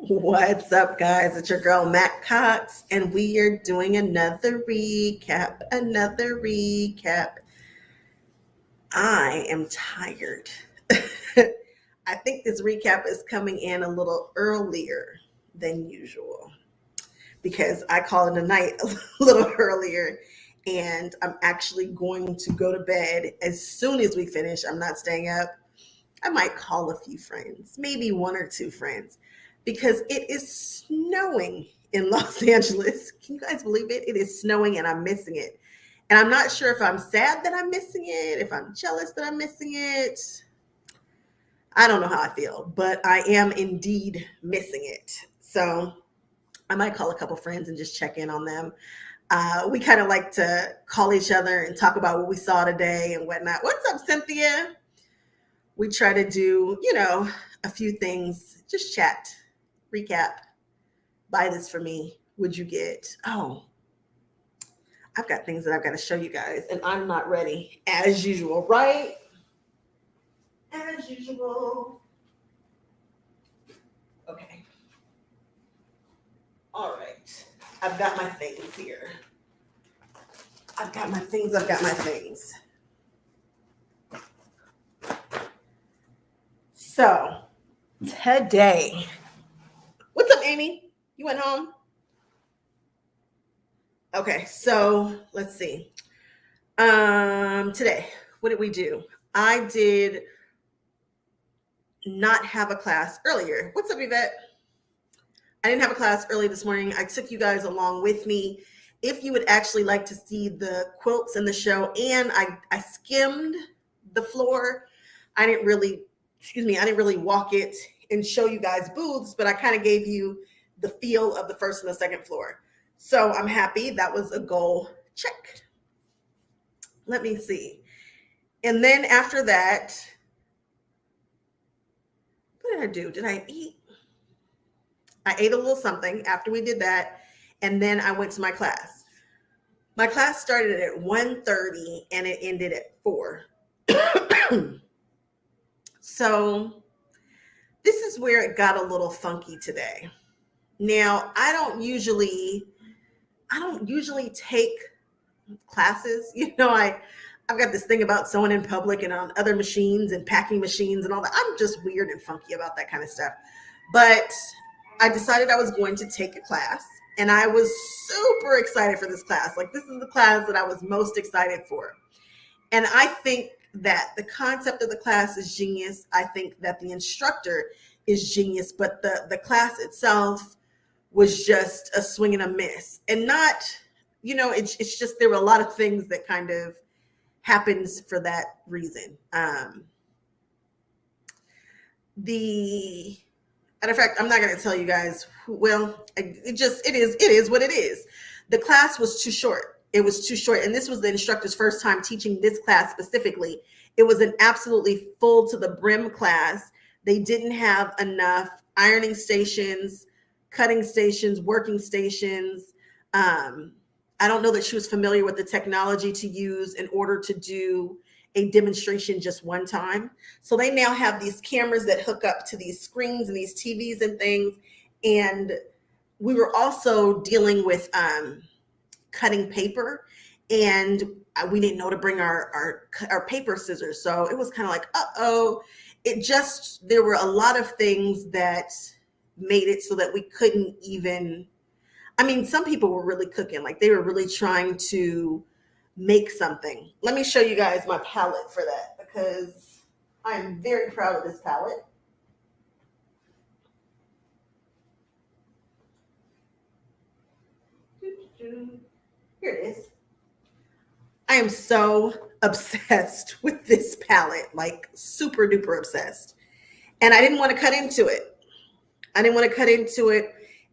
What's up, guys? It's your girl, Matt Cox, and we are doing another recap. I am tired. I think this recap is coming in a little earlier than usual because I called it a night a little earlier, and I'm actually going to go to bed as soon as we finish. I'm not staying up. I might call a few friends, maybe one or two friends, because it is snowing in Los Angeles. Can you guys believe it? It is snowing and I'm missing it. And I'm not sure if I'm sad that I'm missing it, if I'm jealous that I'm missing it. I don't know how I feel, but I am indeed missing it. So I might call a couple friends and just check in on them. We kind of like to call each other and talk about what we saw today and whatnot. What's up, Cynthia? We try to do, a few things, just chat, recap, buy this for me. Would you get? Oh, I've got things that I've got to show you guys, and I'm not ready as usual, right? As usual. Okay. All right. I've got my things here. I've got my things. So, today, what's up, Amy? You went home? Okay, so let's see. Today, what did we do? I did not have a class earlier. What's up, Yvette? I didn't have a class early this morning. I took you guys along with me. If you would actually like to see the quilts in the show, and I skimmed the floor. I didn't really walk it and show you guys booths, but I kind of gave you the feel of the first and the second floor. So I'm happy. That was a goal. Check. Let me see. And then after that, what did I do? Did I eat? I ate a little something after we did that, and then I went to my class. My class started at 1:30 and it ended at 4. So this is where it got a little funky today. Now, I don't usually take classes. I've got this thing about sewing in public and on other machines and packing machines and all that. I'm just weird and funky about that kind of stuff. But I decided I was going to take a class, and I was super excited for this class. Like, this is the class that I was most excited for. And I think that the concept of the class is genius. I think that the instructor is genius, but the class itself was just a swing and a miss. And not, it's just there were a lot of things that kind of happens for that reason. Matter of fact, I'm not going to tell you guys. It is what it is. The class was too short. It was too short. And this was the instructor's first time teaching this class specifically. It was an absolutely full to the brim class. They didn't have enough ironing stations, cutting stations, working stations. I don't know that she was familiar with the technology to use in order to do a demonstration just one time. So they now have these cameras that hook up to these screens and these TVs and things. And we were also dealing with cutting paper, and we didn't know to bring our paper scissors. So it was kind of like, there were a lot of things that made it so that we couldn't even, some people were really cooking, like they were really trying to make something. Let me show you guys my palette for that, because I'm very proud of this palette. Here it is. I am so obsessed with this palette, like super duper obsessed. And I didn't want to cut into it.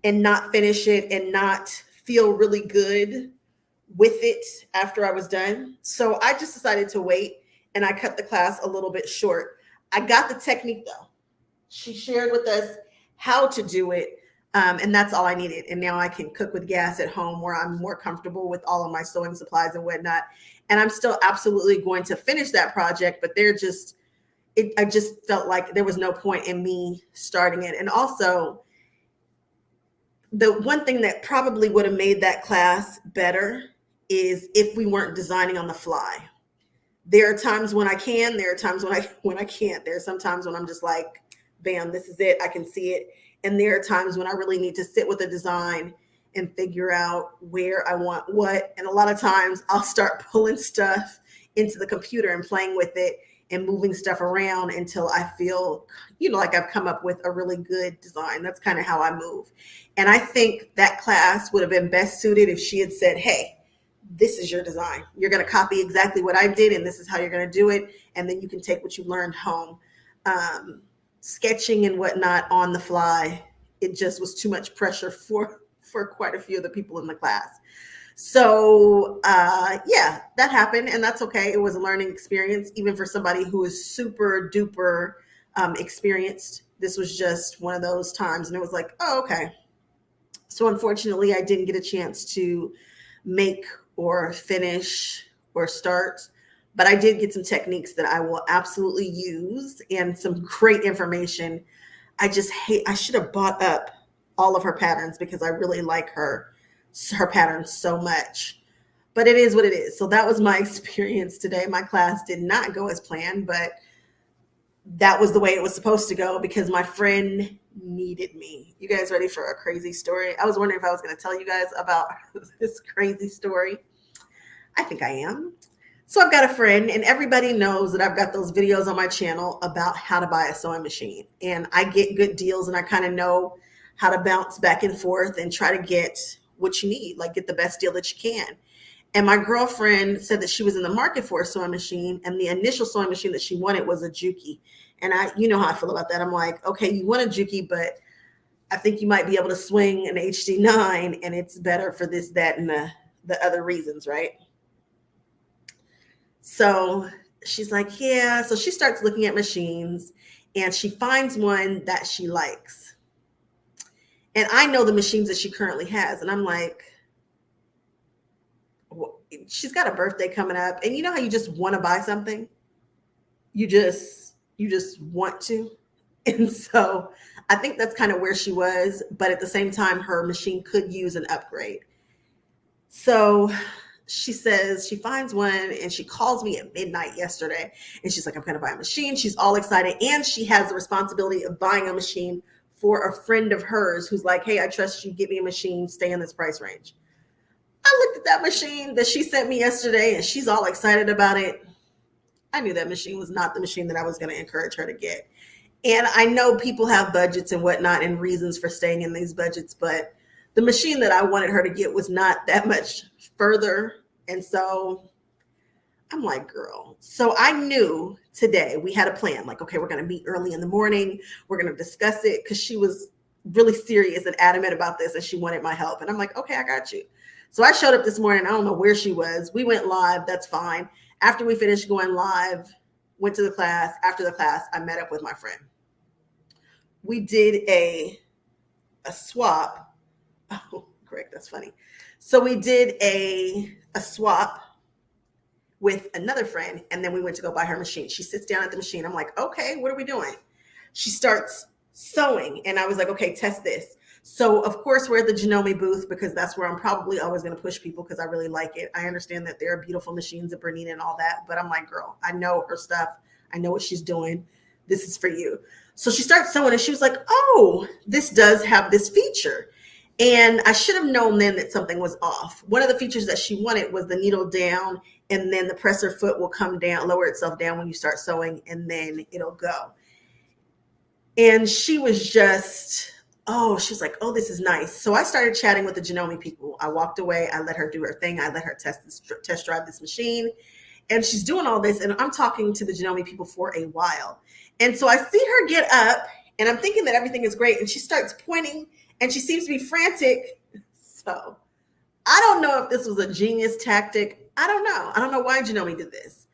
And not finish it and not feel really good with it after I was done. So I just decided to wait, and I cut the class a little bit short. I got the technique though. She shared with us how to do it. And that's all I needed. And now I can cook with gas at home, where I'm more comfortable with all of my sewing supplies and whatnot. And I'm still absolutely going to finish that project, but I just felt like there was no point in me starting it. And also, The one thing that probably would have made that class better is if we weren't designing on the fly. There are times when I can, there are times when I can't. There are some times when I'm just like, bam, this is it. I can see it. And there are times when I really need to sit with a design and figure out where I want what. And a lot of times I'll start pulling stuff into the computer and playing with it and moving stuff around until I feel, like I've come up with a really good design. That's kind of how I move. And I think that class would have been best suited if she had said, hey, this is your design. You're going to copy exactly what I did, and this is how you're going to do it. And then you can take what you learned home. Sketching and whatnot on the fly, it just was too much pressure for quite a few of the people in the class. So yeah, that happened, and that's okay. It was a learning experience, even for somebody who is super duper experienced. This was just one of those times, and it was like, oh, okay. So unfortunately, I didn't get a chance to make or finish or start, but I did get some techniques that I will absolutely use and some great information. I should have bought up all of her patterns because I really like her patterns so much, but it is what it is. So that was my experience today. My class did not go as planned, but that was the way it was supposed to go because my friend needed me. You guys ready for a crazy story? I was wondering if I was going to tell you guys about this crazy story. I think I am. So I've got a friend, and everybody knows that I've got those videos on my channel about how to buy a sewing machine. And I get good deals, and I kind of know how to bounce back and forth and try to get what you need, like get the best deal that you can. And my girlfriend said that she was in the market for a sewing machine, and the initial sewing machine that she wanted was a Juki. And you know how I feel about that. I'm like, okay, you want a Juki, but I think you might be able to swing an HD9, and it's better for this, that, and the other reasons, right? So she's like, yeah. So she starts looking at machines, and she finds one that she likes. And I know the machines that she currently has, and I'm like, she's got a birthday coming up, and you know how you just want to buy something? You just want to. And so I think that's kind of where she was, but at the same time, her machine could use an upgrade. So she says she finds one, and she calls me at midnight yesterday, and she's like, I'm going to buy a machine. She's all excited, and she has the responsibility of buying a machine for a friend of hers who's like, hey, I trust you. Get me a machine. Stay in this price range. I looked at that machine that she sent me yesterday, and she's all excited about it. I knew that machine was not the machine that I was going to encourage her to get. And I know people have budgets and whatnot and reasons for staying in these budgets, but the machine that I wanted her to get was not that much further. And so I'm like, girl. So I knew today we had a plan. Like, okay, we're going to meet early in the morning. We're going to discuss it, because she was really serious and adamant about this, and she wanted my help. And I'm like, okay, I got you. So I showed up this morning. I don't know where she was. We went live. That's fine. After we finished going live, went to the class. After the class, I met up with my friend. We did a swap. Oh, correct. That's funny. So we did a swap with another friend, and then we went to go buy her machine. She sits down at the machine. I'm like, okay, what are we doing? She starts sewing, and I was like, okay, test this. So of course we're at the Janome booth, because that's where I'm probably always going to push people, because I really like it. I understand that there are beautiful machines at Bernina and all that, but I'm like, girl, I know her stuff. I know what she's doing. This is for you. So she starts sewing, and she was like, oh, this does have this feature. And I should have known then that something was off. One of the features that she wanted was the needle down, and then the presser foot will come down, lower itself down when you start sewing, and then it'll go. And she was just, she was like, oh, this is nice. So I started chatting with the Janome people. I walked away. I let her do her thing. I let her test drive this machine. And she's doing all this, and I'm talking to the Janome people for a while. And so I see her get up, and I'm thinking that everything is great. And she starts pointing, and she seems to be frantic. So I don't know if this was a genius tactic. I don't know. I don't know why Janome did this.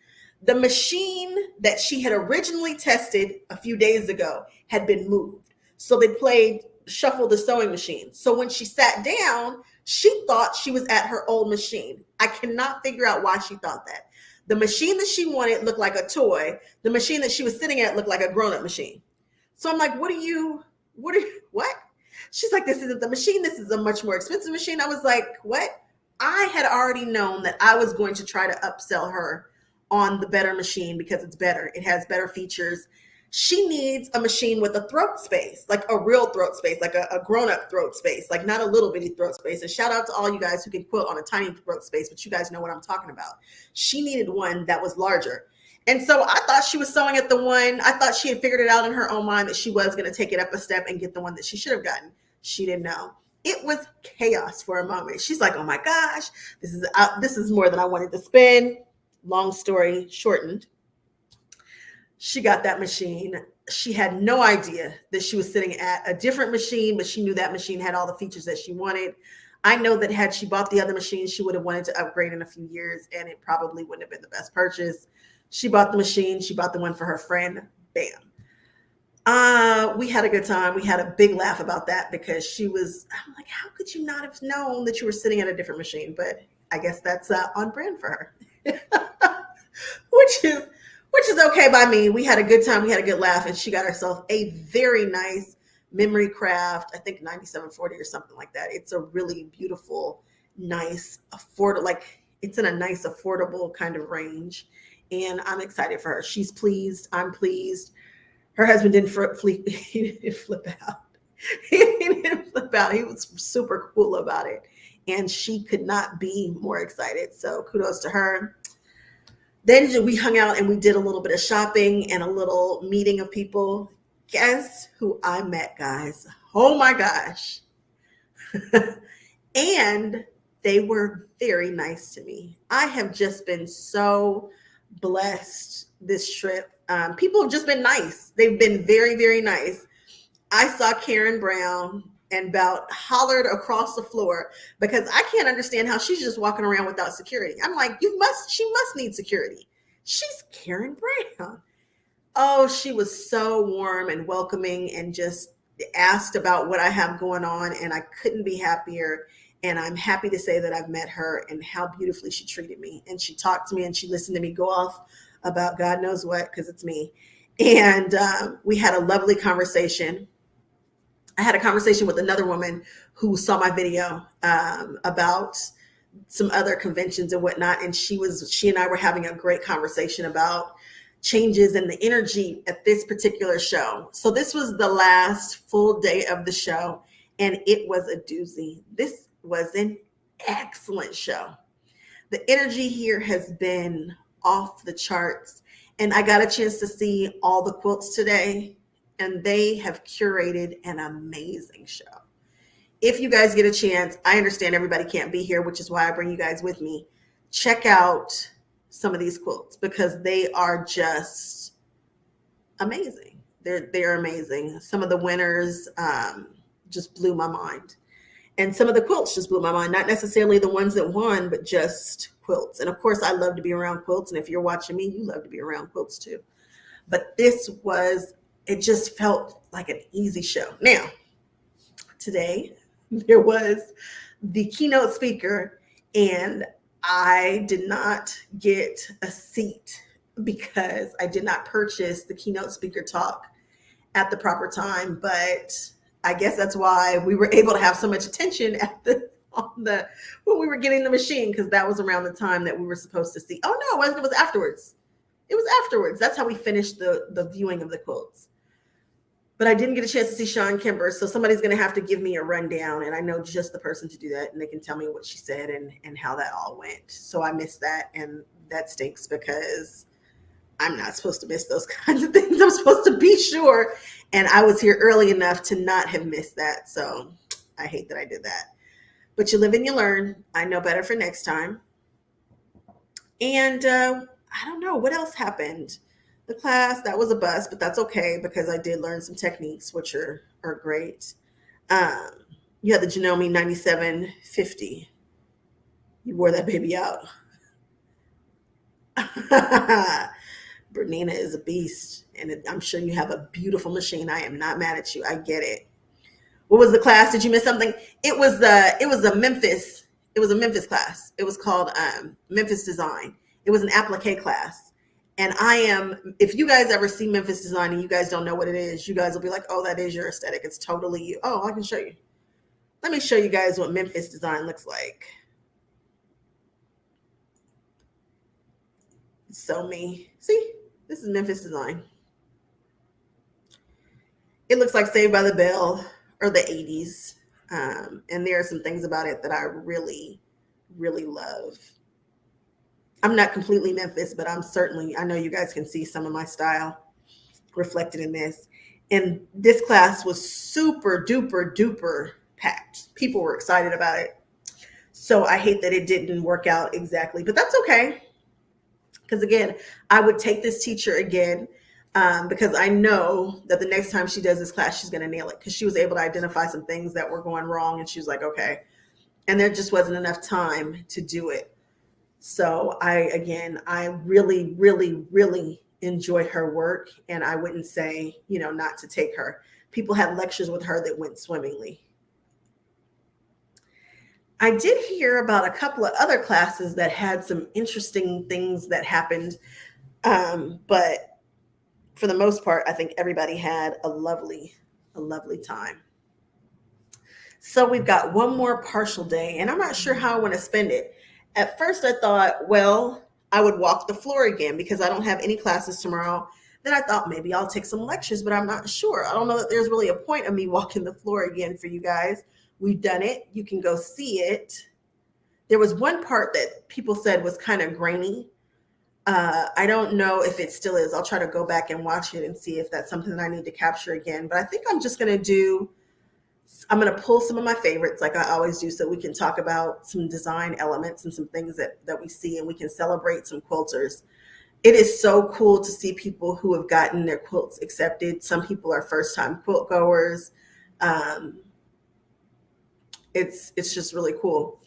The machine that she had originally tested a few days ago had been moved. So they played Shuffle the Sewing Machine. So when she sat down, she thought she was at her old machine. I cannot figure out why she thought that. The machine that she wanted looked like a toy. The machine that she was sitting at looked like a grown-up machine. So I'm like, what? She's like, this isn't the machine. This is a much more expensive machine. I was like, what? I had already known that I was going to try to upsell her on the better machine because it's better. It has better features. She needs a machine with a throat space, like a real throat space, like a grown-up throat space, like not a little bitty throat space. And shout out to all you guys who can quilt on a tiny throat space, but you guys know what I'm talking about. She needed one that was larger. And so I thought she was sewing at the one. I thought she had figured it out in her own mind that she was going to take it up a step and get the one that she should have gotten. She didn't know. It was chaos for a moment. She's like, oh my gosh, this is more than I wanted to spend. Long story shortened. She got that machine. She had no idea that she was sitting at a different machine, but she knew that machine had all the features that she wanted. I know that had she bought the other machine, she would have wanted to upgrade in a few years, and it probably wouldn't have been the best purchase. She bought the machine. She bought the one for her friend. Bam. We had a good time. We had a big laugh about that because I'm like, how could you not have known that you were sitting at a different machine? But I guess that's on brand for her, which is okay by me. We had a good time. We had a good laugh, and she got herself a very nice memory craft. I think 9740 or something like that. It's a really beautiful, nice, affordable, like it's in a nice, affordable kind of range. And I'm excited for her. She's pleased. I'm pleased. Her husband didn't he didn't flip out. He didn't flip out. He was super cool about it. And she could not be more excited. So kudos to her. Then we hung out and we did a little bit of shopping and a little meeting of people. Guess who I met, guys? Oh my gosh. And they were very nice to me. I have just been so blessed this trip. People have just been nice. They've been very, very nice. I saw Karen Brown and about hollered across the floor because I can't understand how she's just walking around without security. I'm like, she must need security. She's Karen Brown. Oh, she was so warm and welcoming and just asked about what I have going on. And I couldn't be happier. And I'm happy to say that I've met her and how beautifully she treated me. And she talked to me and she listened to me go off about God knows what, because it's me. And we had a lovely conversation. I had a conversation with another woman who saw my video about some other conventions and whatnot. And she and I were having a great conversation about changes in the energy at this particular show. So this was the last full day of the show, and it was a doozy. This was an excellent show. The energy here has been off the charts, and I got a chance to see all the quilts today, and they have curated an amazing show. If you guys get a chance, I understand everybody can't be here, which is why I bring you guys with me. Check out some of these quilts because they are just amazing. They're amazing. Some of the winners just blew my mind. And some of the quilts just blew my mind. Not necessarily the ones that won, but just quilts. And of course, I love to be around quilts. And if you're watching me, you love to be around quilts too. But it just felt like an easy show. Now, today, there was the keynote speaker, and I did not get a seat because I did not purchase the keynote speaker talk at the proper time. But I guess that's why we were able to have so much attention when we were getting the machine, because that was around the time that we were supposed to see. Oh no, it was afterwards. It was afterwards. That's how we finished the viewing of the quotes. But I didn't get a chance to see Sean Kimber, so somebody's going to have to give me a rundown, and I know just the person to do that, and they can tell me what she said and how that all went. So I missed that, and that stinks because I'm not supposed to miss those kinds of things. I'm supposed to be sure, and I was here early enough to not have missed that, so I hate that I did that. But you live and you learn. I know better for next time. And I don't know what else happened. The class, that was a bust, but that's okay because I did learn some techniques, which are great. You had the Janome 9750. You wore that baby out. Bernina is a beast, and I'm sure you have a beautiful machine. I am not mad at you. I get it. What was the class? Did you miss something? It was a Memphis class. It was called Memphis Design. It was an applique class. And I am, if you guys ever see Memphis Design and you guys don't know what it is, you guys will be like, oh, that is your aesthetic. It's totally you. Oh, I can show you. Let me show you guys what Memphis Design looks like. It's so me. See, this is Memphis Design. It looks like Saved by the Bell or the 80s. And there are some things about it that I really, really love. I'm not completely Memphis, but I know you guys can see some of my style reflected in this. And this class was super duper duper packed. People were excited about it. So I hate that it didn't work out exactly, but that's okay. Because again, I would take this teacher again because I know that the next time she does this class, she's going to nail it because she was able to identify some things that were going wrong. And she was like, okay. And there just wasn't enough time to do it. So I really, really, really enjoyed her work. And I wouldn't say, not to take her. People had lectures with her that went swimmingly. I did hear about a couple of other classes that had some interesting things that happened. But for the most part, I think everybody had a lovely time. So we've got one more partial day, and I'm not sure how I want to spend it. At first, I thought, well, I would walk the floor again because I don't have any classes tomorrow. Then I thought maybe I'll take some lectures, but I'm not sure. I don't know that there's really a point of me walking the floor again for you guys. We've done it. You can go see it. There was one part that people said was kind of grainy. I don't know if it still is. I'll try to go back and watch it and see if that's something that I need to capture again. But I think I'm going to pull some of my favorites like I always do so we can talk about some design elements and some things that we see and we can celebrate some quilters. It is so cool to see people who have gotten their quilts accepted. Some people are first-time quilt goers. It's just really cool.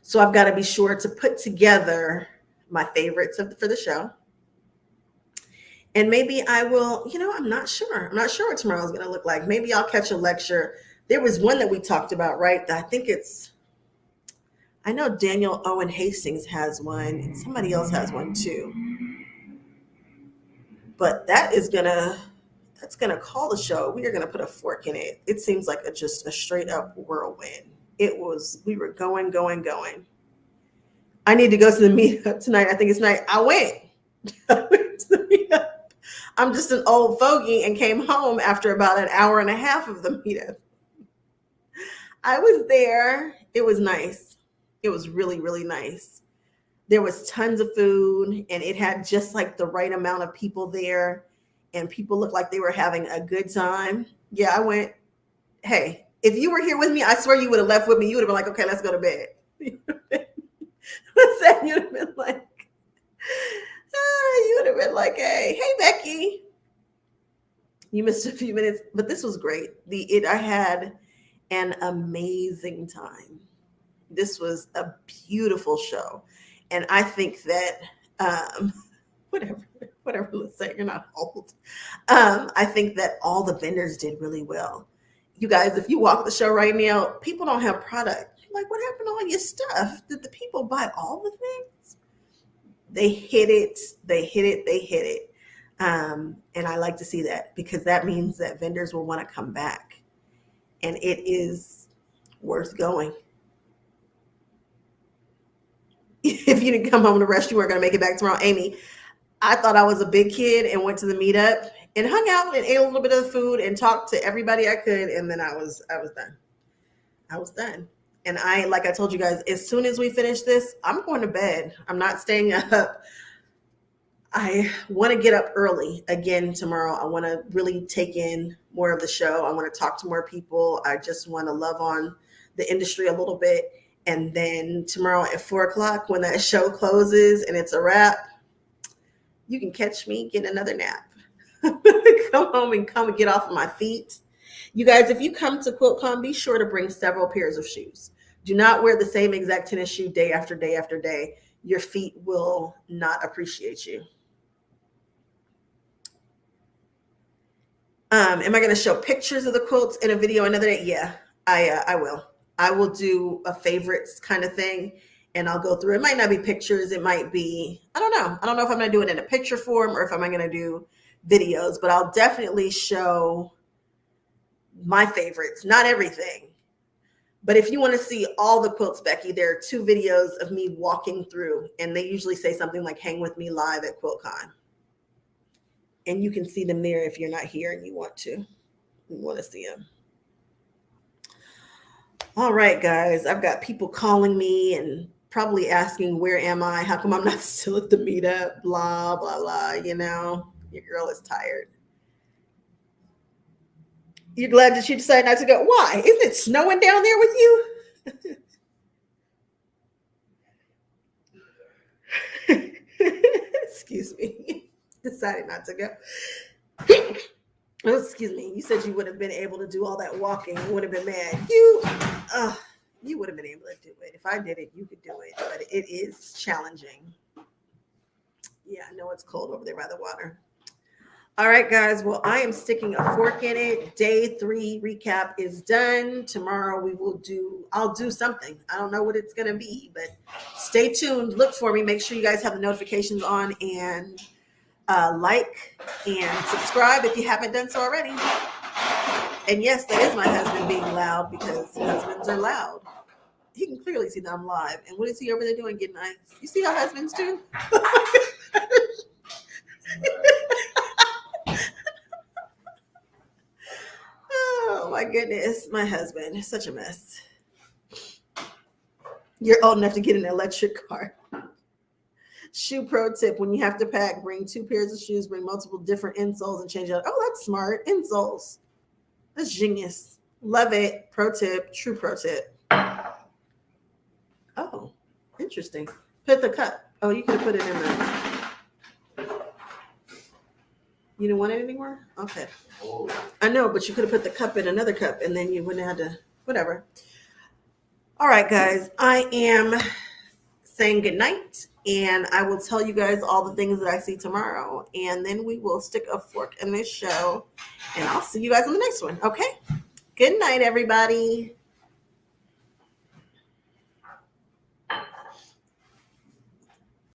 So I've got to be sure to put together my favorites for the show. And maybe I will, I'm not sure. I'm not sure what tomorrow is going to look like. Maybe I'll catch a lecture. There was one that we talked about, right? I know Daniel Owen Hastings has one and somebody else has one too. But that's going to call the show. We are going to put a fork in it. It seems like just a straight up whirlwind. We were going. I need to go to the meetup tonight. I think it's night. I went to the meetup. I'm just an old fogey and came home after about an hour and a half of the meetup. I was there. It was nice. It was really, really nice. There was tons of food and it had just like the right amount of people there and people looked like they were having a good time. Yeah, I went, hey, if you were here with me, I swear you would have left with me. You would have been like, okay, let's go to bed. You'd have been like, hey, Becky. You missed a few minutes, but this was great. I had an amazing time. This was a beautiful show. And I think that, whatever, let's say you're not old. I think that all the vendors did really well. You guys, if you walk the show right now, people don't have product. You're like, what happened to all your stuff? Did the people buy all the things? They hit it. And I like to see that because that means that vendors will want to come back. And it is worth going. If you didn't come home to rest, you weren't going to make it back tomorrow. Amy, I thought I was a big kid and went to the meetup and hung out and ate a little bit of the food and talked to everybody I could. And then I was done. I was done. And like I told you guys, as soon as we finish this, I'm going to bed. I'm not staying up. I want to get up early again tomorrow. I want to really take in more of the show. I want to talk to more people. I just want to love on the industry a little bit. And then tomorrow at 4:00, when that show closes and it's a wrap, you can catch me getting another nap. Come home and get off of my feet. You guys, if you come to QuiltCon, be sure to bring several pairs of shoes. Do not wear the same exact tennis shoe day after day after day. Your feet will not appreciate you. Am I going to show pictures of the quilts in a video another day? Yeah, I will. I will do a favorites kind of thing. and I'll go through. It might not be pictures. It might be, I don't know. I don't know if I'm going to do it in a picture form or if I'm going to do videos, but I'll definitely show my favorites, not everything. But if you want to see all the quilts, Becky, there are 2 videos of me walking through, and they usually say something like hang with me live at QuiltCon. And you can see them there if you're not here and you want to see them. All right, guys, I've got people calling me and probably asking, where am I? How come I'm not still at the meetup? Blah, blah, blah. You know, your girl is tired. You're glad that you decided not to go. Why? Isn't it snowing down there with you? Excuse me. Decided not to go. Oh, excuse me. You said you would have been able to do all that walking. You would have been mad. You would have been able to do it. If I did it, you could do it. But it is challenging. Yeah, I know it's cold over there by the water. All right, guys. Well, I am sticking a fork in it. Day 3 recap is done. Tomorrow I'll do something. I don't know what it's going to be, but stay tuned. Look for me. Make sure you guys have the notifications on and like and subscribe if you haven't done so already. And yes, that is my husband being loud because husbands are loud. He can clearly see that I'm live. And what is he over there doing? Getting nice. You see how husbands do? Oh my goodness, my husband is such a mess. You're old enough to get an electric car. Shoe pro tip: when you have to pack, bring 2 pairs of shoes, bring multiple different insoles and change out. Oh, that's smart. Insoles. That's genius. Love it. Pro tip, true pro tip. Oh, interesting. Put the cup. Oh, you could have put it in the. You didn't want it anymore? Okay. I know, but you could have put the cup in another cup and then you wouldn't have to, whatever. All right, guys, I am saying good night, and I will tell you guys all the things that I see tomorrow, and then we will stick a fork in this show, and I'll see you guys on the next one. Okay. Good night, everybody.